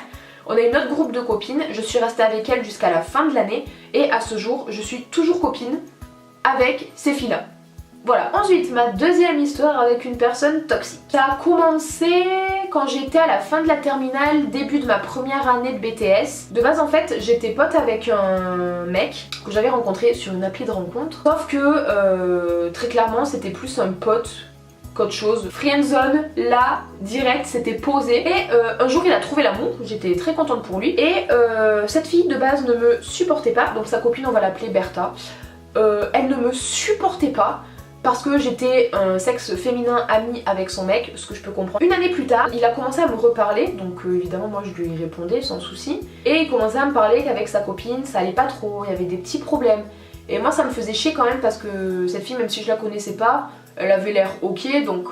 On a eu notre groupe de copines, je suis restée avec elle jusqu'à la fin de l'année et à ce jour, je suis toujours copine avec ces filles-là. Voilà. Ensuite, ma deuxième histoire avec une personne toxique. Ça a commencé quand j'étais à la fin de la terminale, début de ma première année de BTS. De base, en fait, j'étais pote avec un mec que j'avais rencontré sur une appli de rencontre. Sauf que, très clairement, c'était plus un pote qu'autre chose. Friendzone, là, direct, c'était posé. Et un jour, il a trouvé l'amour, j'étais très contente pour lui. Et cette fille, de base, ne me supportait pas. Donc sa copine, on va l'appeler Bertha. Elle ne me supportait pas parce que j'étais un sexe féminin ami avec son mec, ce que je peux comprendre. Une année plus tard, il a commencé à me reparler, donc évidemment moi je lui répondais sans souci. Et il commençait à me parler qu'avec sa copine, ça allait pas trop, il y avait des petits problèmes. Et moi ça me faisait chier quand même parce que cette fille, même si je la connaissais pas, elle avait l'air ok, donc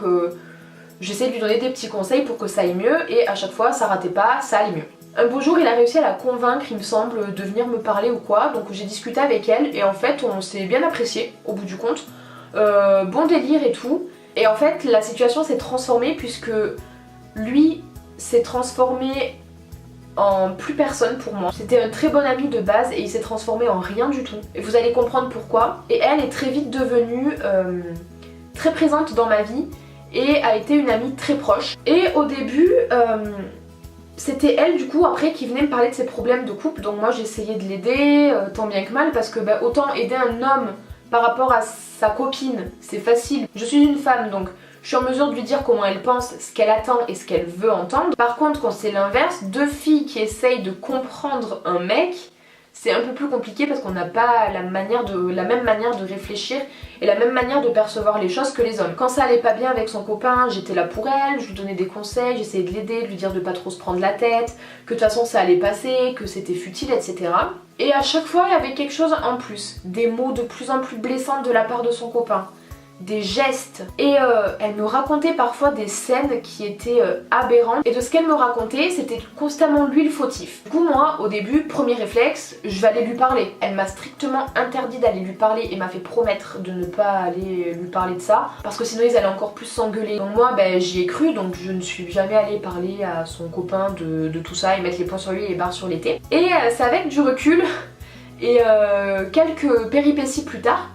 j'essayais de lui donner des petits conseils pour que ça aille mieux, et à chaque fois ça ratait pas, ça allait mieux. Un beau jour il a réussi à la convaincre, il me semble, de venir me parler ou quoi, donc j'ai discuté avec elle et en fait on s'est bien apprécié au bout du compte. Bon délire et tout, et en fait la situation s'est transformée puisque lui s'est transformé en plus personne pour moi. C'était un très bon ami de base et il s'est transformé en rien du tout. Et vous allez comprendre pourquoi. Et elle est très vite devenue très présente dans ma vie et a été une amie très proche. Et au début, c'était elle du coup après qui venait me parler de ses problèmes de couple, donc moi j'essayais de l'aider tant bien que mal parce que autant aider un homme par rapport à sa copine, c'est facile. Je suis une femme donc je suis en mesure de lui dire comment elle pense, ce qu'elle attend et ce qu'elle veut entendre. Par contre quand c'est l'inverse, deux filles qui essayent de comprendre un mec, c'est un peu plus compliqué parce qu'on n'a pas la même manière de réfléchir et la même manière de percevoir les choses que les hommes. Quand ça allait pas bien avec son copain, j'étais là pour elle, je lui donnais des conseils, j'essayais de l'aider, de lui dire de pas trop se prendre la tête, que de toute façon ça allait passer, que c'était futile, etc. Et à chaque fois il y avait quelque chose en plus, des mots de plus en plus blessants de la part de son copain, des gestes, et elle me racontait parfois des scènes qui étaient aberrantes, et de ce qu'elle me racontait c'était constamment lui le fautif. Du coup moi au début, premier réflexe, je vais aller lui parler. Elle m'a strictement interdit d'aller lui parler et m'a fait promettre de ne pas aller lui parler de ça parce que sinon ils allaient encore plus s'engueuler. Donc moi j'y ai cru, donc je ne suis jamais allée parler à son copain de tout ça et mettre les points sur lui et les barres sur les T. Et c'est avec du recul et quelques péripéties plus tard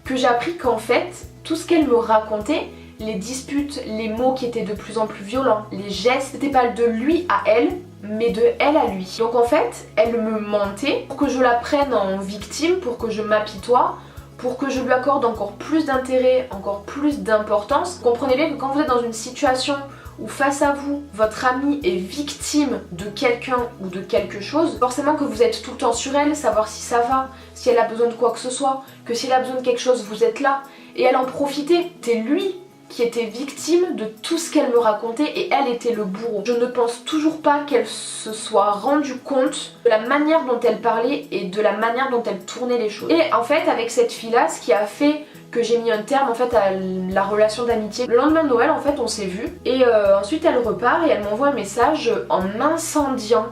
que j'ai appris qu'en fait tout ce qu'elle me racontait, les disputes, les mots qui étaient de plus en plus violents, les gestes, c'était pas de lui à elle, mais de elle à lui. Donc en fait, elle me mentait pour que je la prenne en victime, pour que je m'apitoie, pour que je lui accorde encore plus d'intérêt, encore plus d'importance. Comprenez bien que quand vous êtes dans une situation où face à vous, votre amie est victime de quelqu'un ou de quelque chose, forcément que vous êtes tout le temps sur elle, savoir si ça va, si elle a besoin de quoi que ce soit, que si elle a besoin de quelque chose, vous êtes là, et elle en profitait. C'est lui qui était victime de tout ce qu'elle me racontait et elle était le bourreau. Je ne pense toujours pas qu'elle se soit rendue compte de la manière dont elle parlait et de la manière dont elle tournait les choses. Et en fait, avec cette fille-là, ce qui a fait que j'ai mis un terme en fait à la relation d'amitié. Le lendemain de Noël en fait on s'est vu et ensuite elle repart et elle m'envoie un message en m'incendiant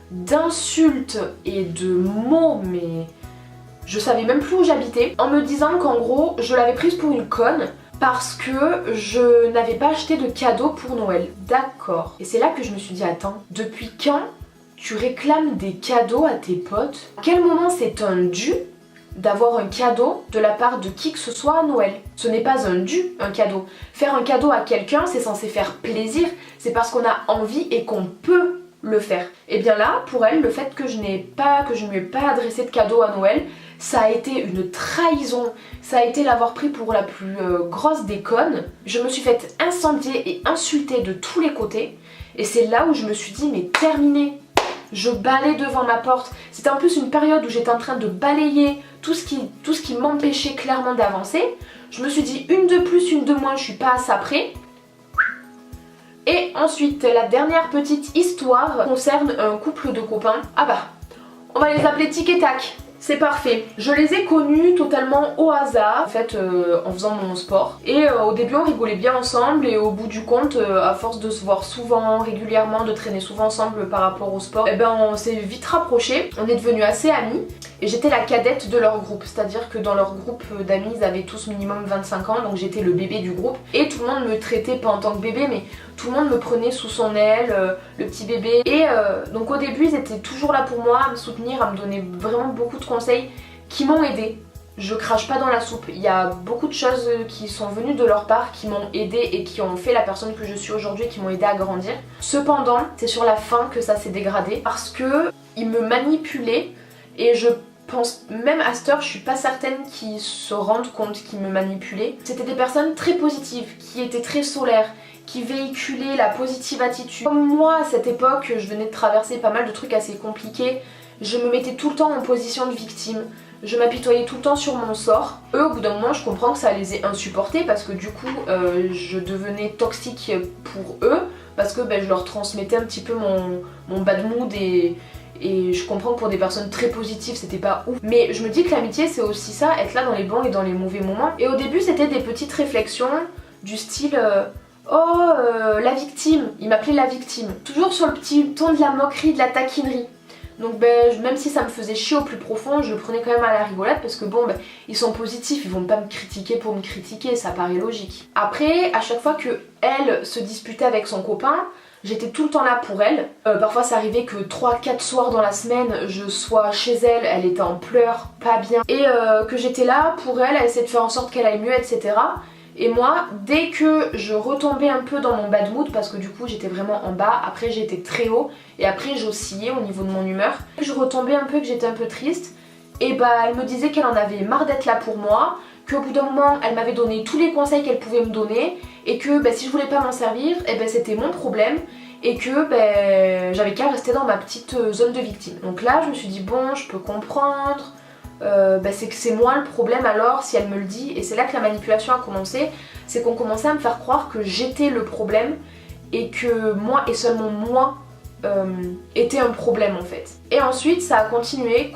d'insultes et de mots, mais je savais même plus où j'habitais, en me disant qu'en gros je l'avais prise pour une conne parce que je n'avais pas acheté de cadeau pour Noël. D'accord. Et c'est là que je me suis dit attends, depuis quand tu réclames des cadeaux à tes potes? À quel moment c'est un dû d'avoir un cadeau de la part de qui que ce soit à Noël? Ce n'est pas un dû, un cadeau. Faire un cadeau à quelqu'un, c'est censé faire plaisir, c'est parce qu'on a envie et qu'on peut le faire. Et bien là, pour elle, le fait que je ne lui ai pas adressé de cadeau à Noël, ça a été une trahison, ça a été l'avoir pris pour la plus grosse des connes. Je me suis faite incendier et insulter de tous les côtés, et c'est là où je me suis dit mais terminé. Je balais devant ma porte. C'était en plus une période où j'étais en train de balayer tout ce qui m'empêchait clairement d'avancer. Je me suis dit une de plus, une de moins, je suis pas à ça près. Et ensuite, la dernière petite histoire concerne un couple de copains. Ah bah, on va les appeler Tic et Tac. C'est parfait. Je les ai connus totalement au hasard, en fait, en faisant mon sport. Et au début, on rigolait bien ensemble et au bout du compte, à force de se voir souvent, régulièrement, de traîner souvent ensemble par rapport au sport, eh ben on s'est vite rapprochés. On est devenus assez amis. Et j'étais la cadette de leur groupe, c'est-à-dire que dans leur groupe d'amis, ils avaient tous minimum 25 ans, donc j'étais le bébé du groupe. Et tout le monde me traitait, pas en tant que bébé, mais tout le monde me prenait sous son aile, le petit bébé. Et donc au début, ils étaient toujours là pour moi, à me soutenir, à me donner vraiment beaucoup de conseils qui m'ont aidée. Je crache pas dans la soupe, il y a beaucoup de choses qui sont venues de leur part, qui m'ont aidée et qui ont fait la personne que je suis aujourd'hui, qui m'ont aidée à grandir. Cependant, c'est sur la fin que ça s'est dégradé, parce que ils me manipulaient et je pense, même à cette heure, je suis pas certaine qu'ils se rendent compte qu'ils me manipulaient. C'était des personnes très positives, qui étaient très solaires, qui véhiculaient la positive attitude. Comme moi, à cette époque, je venais de traverser pas mal de trucs assez compliqués, je me mettais tout le temps en position de victime, je m'apitoyais tout le temps sur mon sort. Eux, au bout d'un moment, je comprends que ça les ait insupportés parce que du coup, je devenais toxique pour eux, parce que je leur transmettais un petit peu mon bad mood et je comprends que pour des personnes très positives c'était pas ouf. Mais je me dis que l'amitié c'est aussi ça, être là dans les bons et dans les mauvais moments. Et au début c'était des petites réflexions du style la victime, il m'appelait la victime. Toujours sur le petit ton de la moquerie, de la taquinerie. Donc même si ça me faisait chier au plus profond, je le prenais quand même à la rigolade parce que ils sont positifs, ils vont pas me critiquer pour me critiquer, ça paraît logique. Après, à chaque fois que elle se disputait avec son copain, j'étais tout le temps là pour elle. Parfois ça arrivait que 3-4 soirs dans la semaine, je sois chez elle, elle était en pleurs, pas bien. Et que j'étais là pour elle, à essayer de faire en sorte qu'elle aille mieux, etc. Et moi, dès que je retombais un peu dans mon bad mood, parce que du coup j'étais vraiment en bas, après j'étais très haut, et après j'oscillais au niveau de mon humeur, je retombais un peu, que j'étais un peu triste, et elle me disait qu'elle en avait marre d'être là pour moi, qu'au bout d'un moment elle m'avait donné tous les conseils qu'elle pouvait me donner, et que si je voulais pas m'en servir, c'était mon problème, et que j'avais qu'à rester dans ma petite zone de victime. Donc là je me suis dit bon, je peux comprendre, c'est que c'est moi le problème alors si elle me le dit. Et c'est là que la manipulation a commencé, c'est qu'on commençait à me faire croire que j'étais le problème et que moi et seulement moi était un problème en fait. Et ensuite ça a continué,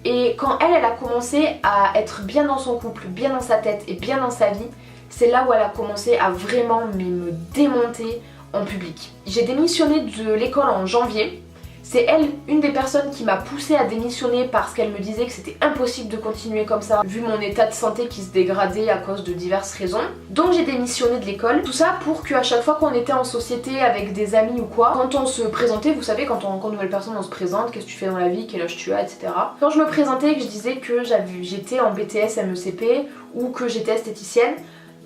et quand elle a commencé à être bien dans son couple, bien dans sa tête et bien dans sa vie, c'est là où elle a commencé à vraiment me démonter en public. J'ai démissionné de l'école en janvier. C'est elle, une des personnes qui m'a poussée à démissionner parce qu'elle me disait que c'était impossible de continuer comme ça vu mon état de santé qui se dégradait à cause de diverses raisons. Donc j'ai démissionné de l'école, tout ça pour qu'à chaque fois qu'on était en société avec des amis ou quoi, quand on se présentait, vous savez quand on rencontre une nouvelle personne on se présente, qu'est-ce que tu fais dans la vie, quel âge tu as, etc. Quand je me présentais et que je disais que j'étais en BTS MECP ou que j'étais esthéticienne,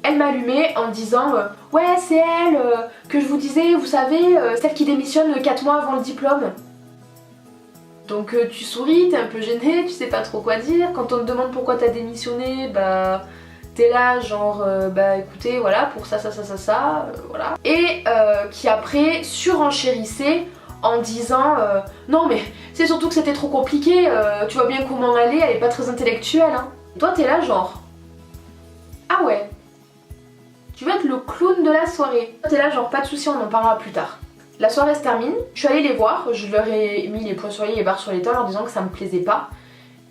elle m'allumait en disant ouais c'est elle que je vous disais, vous savez, celle qui démissionne 4 mois avant le diplôme. Donc tu souris, t'es un peu gênée, tu sais pas trop quoi dire. Quand on te demande pourquoi t'as démissionné, t'es là genre bah écoutez voilà pour ça, voilà. Et qui après surenchérissait en disant non mais c'est surtout que c'était trop compliqué, tu vois bien comment elle est pas très intellectuelle hein. Toi t'es là genre ah ouais, tu vas être le clown de la soirée. Toi t'es là genre pas de soucis, on en parlera plus tard. La soirée se termine, je suis allée les voir, je leur ai mis les points sur les barres sur les temps en leur disant que ça me plaisait pas.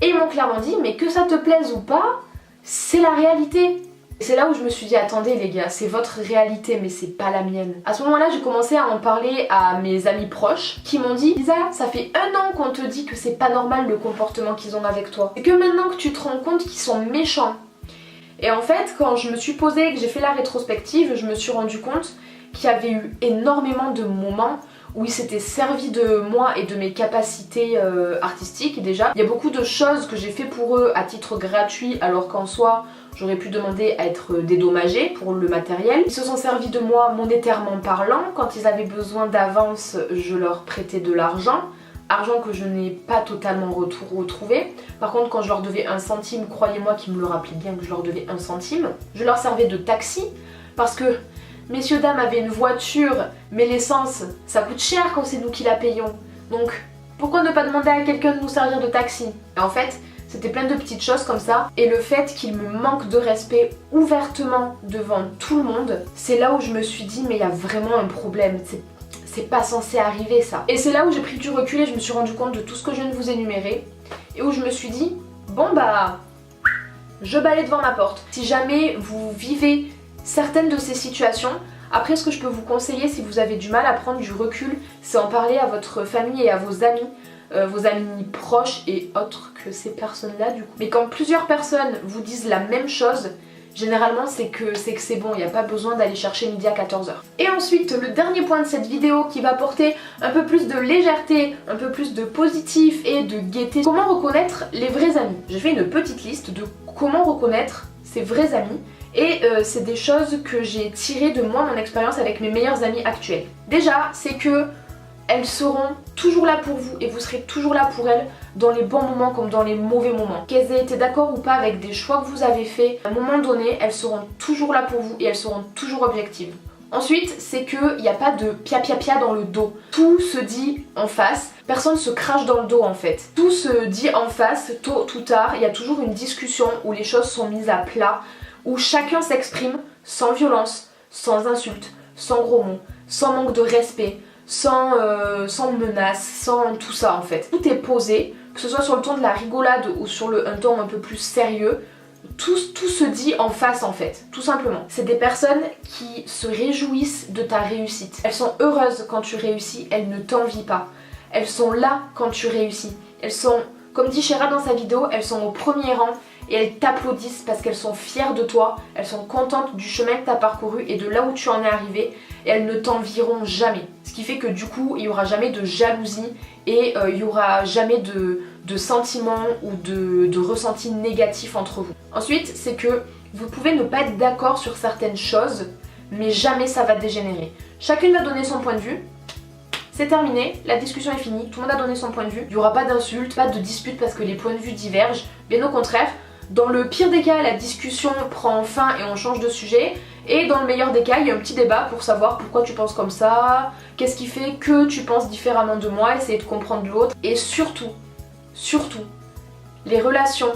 Et ils m'ont clairement dit mais que ça te plaise ou pas, c'est la réalité. C'est là où je me suis dit attendez les gars, c'est votre réalité mais c'est pas la mienne. À ce moment-là j'ai commencé à en parler à mes amis proches qui m'ont dit Lisa, ça fait 1 an qu'on te dit que c'est pas normal le comportement qu'ils ont avec toi. Et que maintenant que tu te rends compte qu'ils sont méchants. Et en fait quand je me suis posée et que j'ai fait la rétrospective, je me suis rendu compte qu'il y avait eu énormément de moments où il s'était servi de moi et de mes capacités artistiques déjà. Il y a beaucoup de choses que j'ai fait pour eux à titre gratuit alors qu'en soi j'aurais pu demander à être dédommagée pour le matériel. Ils se sont servis de moi monétairement parlant. Quand ils avaient besoin d'avance, je leur prêtais de l'argent. Argent que je n'ai pas totalement retrouvé. Par contre quand je leur devais 1 centime, croyez-moi qu'ils me le rappelaient bien que je leur devais 1 centime. Je leur servais de taxi parce que messieurs dames avaient une voiture, mais l'essence, ça coûte cher quand c'est nous qui la payons. Donc, pourquoi ne pas demander à quelqu'un de nous servir de taxi? Et en fait, c'était plein de petites choses comme ça. Et le fait qu'il me manque de respect ouvertement devant tout le monde, c'est là où je me suis dit, mais il y a vraiment un problème. C'est pas censé arriver ça. Et c'est là où j'ai pris du recul et je me suis rendu compte de tout ce que je viens de vous énumérer. Et où je me suis dit, bon bah, je balaye devant ma porte. Si jamais vous vivez certaines de ces situations, après ce que je peux vous conseiller si vous avez du mal à prendre du recul, c'est en parler à votre famille et à vos amis proches et autres que ces personnes-là du coup. Mais quand plusieurs personnes vous disent la même chose, généralement c'est que c'est bon, il n'y a pas besoin d'aller chercher midi à 14h. Et ensuite, le dernier point de cette vidéo qui va porter un peu plus de légèreté, un peu plus de positif et de gaieté. Comment reconnaître les vrais amis? J'ai fait une petite liste de comment reconnaître ses vrais amis. Et c'est des choses que j'ai tirées de moi, mon expérience avec mes meilleures amies actuelles. Déjà, c'est que elles seront toujours là pour vous et vous serez toujours là pour elles dans les bons moments comme dans les mauvais moments. Qu'elles aient été d'accord ou pas avec des choix que vous avez faits, à un moment donné, elles seront toujours là pour vous et elles seront toujours objectives. Ensuite, c'est qu'il n'y a pas de pia dans le dos. Tout se dit en face. Personne se crache dans le dos en fait. Tout se dit en face, tôt ou tard. Il y a toujours une discussion où les choses sont mises à plat, où chacun s'exprime sans violence, sans insulte, sans gros mots, sans manque de respect, sans menace, sans tout ça en fait. Tout est posé, que ce soit sur le ton de la rigolade ou sur un ton un peu plus sérieux. Tout se dit en face en fait, tout simplement. C'est des personnes qui se réjouissent de ta réussite. Elles sont heureuses quand tu réussis, elles ne t'envient pas. Elles sont là quand tu réussis. Elles sont, comme dit Chéra dans sa vidéo, elles sont au premier rang et elles t'applaudissent parce qu'elles sont fières de toi, elles sont contentes du chemin que tu as parcouru et de là où tu en es arrivé et elles ne t'envieront jamais. Ce qui fait que du coup, il n'y aura jamais de jalousie et il n'y aura jamais de sentiments ou de ressentis négatifs entre vous. Ensuite, c'est que vous pouvez ne pas être d'accord sur certaines choses, mais jamais ça va dégénérer. Chacune va donner son point de vue. C'est terminé, la discussion est finie, tout le monde a donné son point de vue. Il n'y aura pas d'insultes, pas de disputes parce que les points de vue divergent. Bien au contraire, dans le pire des cas, la discussion prend fin et on change de sujet. Et dans le meilleur des cas, il y a un petit débat pour savoir pourquoi tu penses comme ça, qu'est-ce qui fait que tu penses différemment de moi, essayer de comprendre l'autre. Et surtout, les relations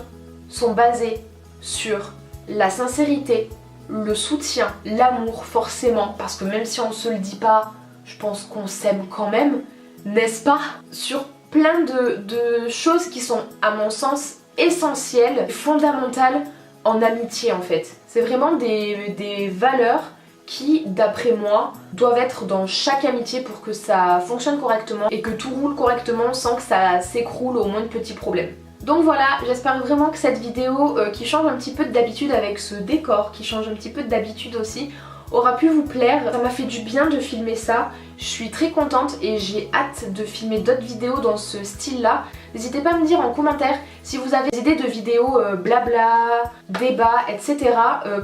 sont basées sur la sincérité, le soutien, l'amour forcément, parce que même si on se le dit pas, je pense qu'on s'aime quand même, n'est-ce pas? Sur plein de choses qui sont, à mon sens, essentielles, fondamentales en amitié en fait. C'est vraiment des valeurs qui, d'après moi, doivent être dans chaque amitié pour que ça fonctionne correctement et que tout roule correctement sans que ça s'écroule au moindre petit problème. Donc voilà, j'espère vraiment que cette vidéo qui change un petit peu d'habitude avec ce décor, qui change un petit peu d'habitude aussi, aura pu vous plaire. Ça m'a fait du bien de filmer ça, je suis très contente et j'ai hâte de filmer d'autres vidéos dans ce style là. N'hésitez pas à me dire en commentaire si vous avez des idées de vidéos blabla, débat, etc.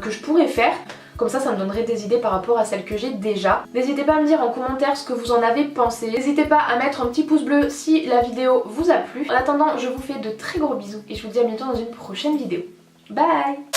Que je pourrais faire. Comme ça me donnerait des idées par rapport à celles que j'ai déjà. N'hésitez pas à me dire en commentaire ce que vous en avez pensé. N'hésitez pas à mettre un petit pouce bleu si la vidéo vous a plu. En attendant, je vous fais de très gros bisous et je vous dis à bientôt dans une prochaine vidéo. Bye!